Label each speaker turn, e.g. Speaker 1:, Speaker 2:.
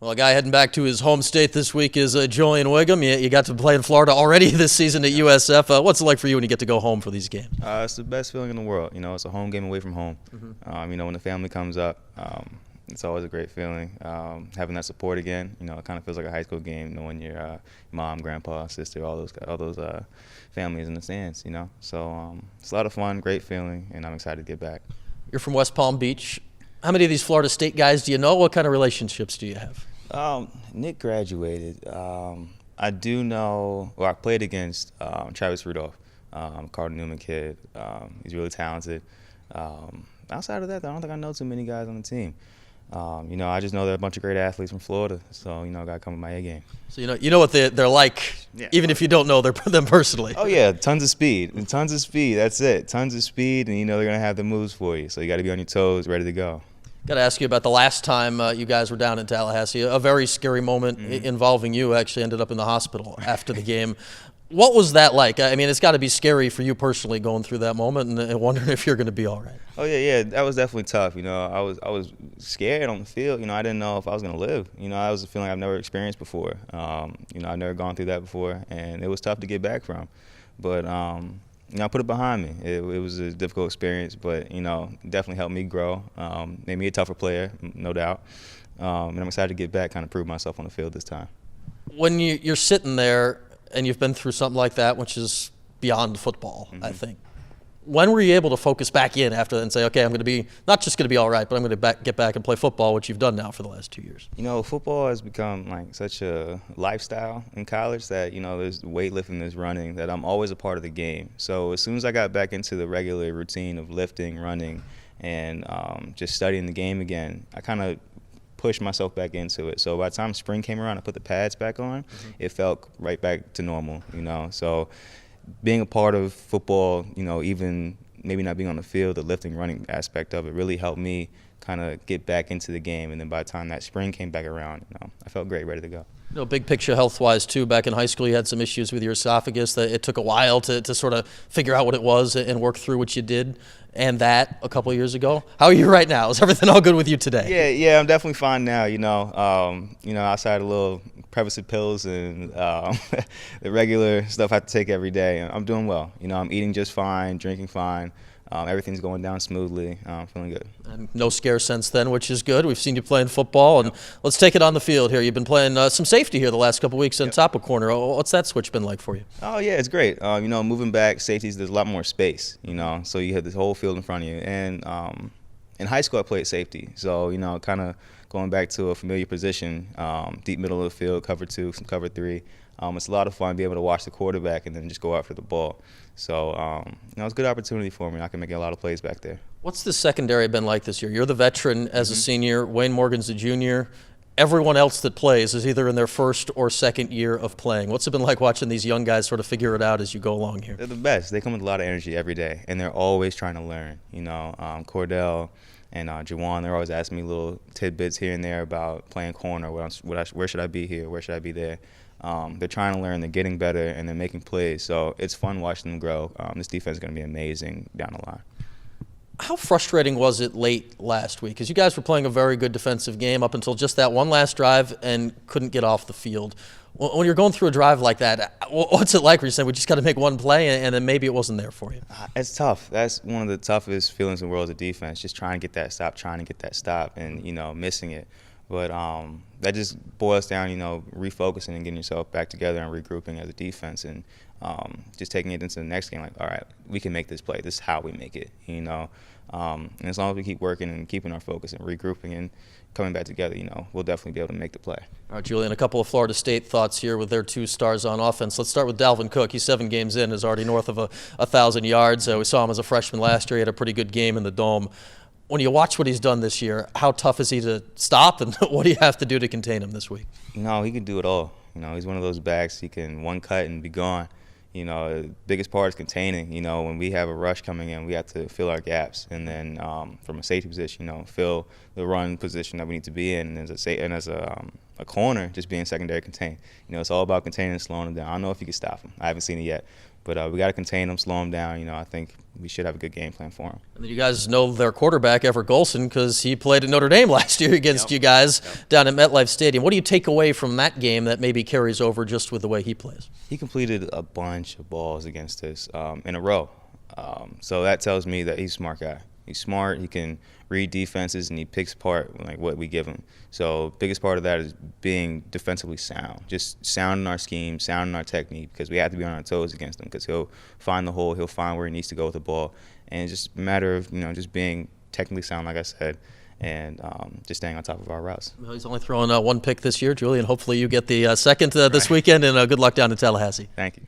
Speaker 1: Well, a guy heading back to his home state this week is Julian Wiggum. You got to play in Florida already this season at USF. What's it like for you when you get to go home for these games?
Speaker 2: It's the best feeling in the world. It's a home game away from home. When the family comes up, it's always a great feeling. Having that support again, it kind of feels like a high school game, knowing your mom, grandpa, sister, all those families in the stands. So it's a lot of fun, great feeling, and I'm excited to get back.
Speaker 1: You're from West Palm Beach. How many of these Florida State guys do you know? What kind of relationships do you have?
Speaker 2: Nick graduated. I do know, I played against Travis Rudolph, Carter Newman kid. He's really talented. Outside of that, I don't think I know too many guys on the team. I just know they're a bunch of great athletes from Florida, so I got to come with my A game.
Speaker 1: So you know what they're like, yeah. Even if you don't know them personally.
Speaker 2: Oh yeah, tons of speed. That's it. Tons of speed, and they're gonna have the moves for you. So you got to be on your toes, ready to go.
Speaker 1: Got to ask you about the last time you guys were down in Tallahassee. A very scary moment involving you. Actually ended up in the hospital after the game. What was that like? I mean, it's got to be scary for you personally going through that moment and wondering if you're going to be all right.
Speaker 2: Oh yeah, that was definitely tough. I was scared on the field. I didn't know if I was going to live. That was a feeling I've never experienced before. I've never gone through that before, and it was tough to get back from. But I put it behind me. It was a difficult experience, but definitely helped me grow. Made me a tougher player, no doubt. And I'm excited to get back, kind of prove myself on the field this time.
Speaker 1: When you're sitting there and you've been through something like that, which is beyond football, I think. When were you able to focus back in after that and say, okay, I'm going to be not just going to be all right, but I'm going to get back and play football, which you've done now for the last 2 years?
Speaker 2: Football has become like such a lifestyle in college that, there's weightlifting, there's running, that I'm always a part of the game. So as soon as I got back into the regular routine of lifting, running, and just studying the game again, I kind of pushed myself back into it. So by the time spring came around, I put the pads back on. It felt right back to normal, So being a part of football, even maybe not being on the field, the lifting, running aspect of it really helped me kind of get back into the game. And then by the time that spring came back around, I felt great, ready to go.
Speaker 1: Big picture health-wise, too. Back in high school, you had some issues with your esophagus that it took a while to sort of figure out what it was and work through what you did. And that a couple of years ago. How are you right now? Is everything all good with you today?
Speaker 2: Yeah, I'm definitely fine now. Outside a little Prevacid pills and the regular stuff I have to take every day, I'm doing well. I'm eating just fine, drinking fine. Everything's going down smoothly. I'm feeling good.
Speaker 1: And no scare since then, which is good. We've seen you playing football, and let's take it on the field here. You've been playing some safety here the last couple of weeks in top of corner. What's that switch been like for you?
Speaker 2: Oh yeah, it's great. Moving back, safeties, there's a lot more space. So you have this whole field in front of you. And in high school, I played safety, so kind of going back to a familiar position, deep middle of the field, cover 2, some cover 3. It's a lot of fun being able to watch the quarterback and then just go after the ball. So, it's a good opportunity for me. I can make a lot of plays back there.
Speaker 1: What's the secondary been like this year? You're the veteran as a senior. Wayne Morgan's a junior. Everyone else that plays is either in their first or second year of playing. What's it been like watching these young guys sort of figure it out as you go along here?
Speaker 2: They're the best. They come with a lot of energy every day, and they're always trying to learn. Cordell and Juwan, they're always asking me little tidbits here and there about playing corner. Where should I be here? Where should I be there? They're trying to learn, they're getting better, and they're making plays. So it's fun watching them grow. This defense is going to be amazing down the line.
Speaker 1: How frustrating was it late last week? Because you guys were playing a very good defensive game up until just that one last drive and couldn't get off the field. When you're going through a drive like that, what's it like where you say, we just got to make one play, and then maybe it wasn't there for you?
Speaker 2: It's tough. That's one of the toughest feelings in the world as a defense, just trying to get that stop, and, missing it. But that just boils down, refocusing and getting yourself back together and regrouping as a defense and just taking it into the next game. Like, all right, we can make this play. This is how we make it, And as long as we keep working and keeping our focus and regrouping and coming back together, we'll definitely be able to make the play.
Speaker 1: All right, Julian, a couple of Florida State thoughts here with their 2 stars on offense. Let's start with Dalvin Cook. He's 7 games in, is already north of 1,000 yards. We saw him as a freshman last year. He had a pretty good game in the Dome. When you watch what he's done this year, how tough is he to stop, and what do you have to do to contain him this week?
Speaker 2: He can do it all. He's one of those backs. He can one cut and be gone. The biggest part is containing. When we have a rush coming in, we have to fill our gaps, and then from a safety position, fill the run position that we need to be in, and as a corner, just being secondary contained. It's all about containing and slowing him down. I don't know if you can stop him. I haven't seen it yet. But we got to contain him, slow him down. You know, I think we should have a good game plan for him.
Speaker 1: And then you guys know their quarterback, Everett Golson, because he played at Notre Dame last year against you guys down at MetLife Stadium. What do you take away from that game that maybe carries over just with the way he plays?
Speaker 2: He completed a bunch of balls against us in a row. So that tells me that he's a smart guy. He's smart. He can read defenses, and he picks apart like what we give him. So biggest part of that is being defensively sound, just sound in our scheme, sound in our technique, because we have to be on our toes against him, because he'll find the hole, he'll find where he needs to go with the ball, and it's just a matter of just being technically sound, like I said, and just staying on top of our routes.
Speaker 1: Well, he's only thrown one pick this year, Julian. Hopefully you get the second this weekend, and good luck down in Tallahassee.
Speaker 2: Thank you.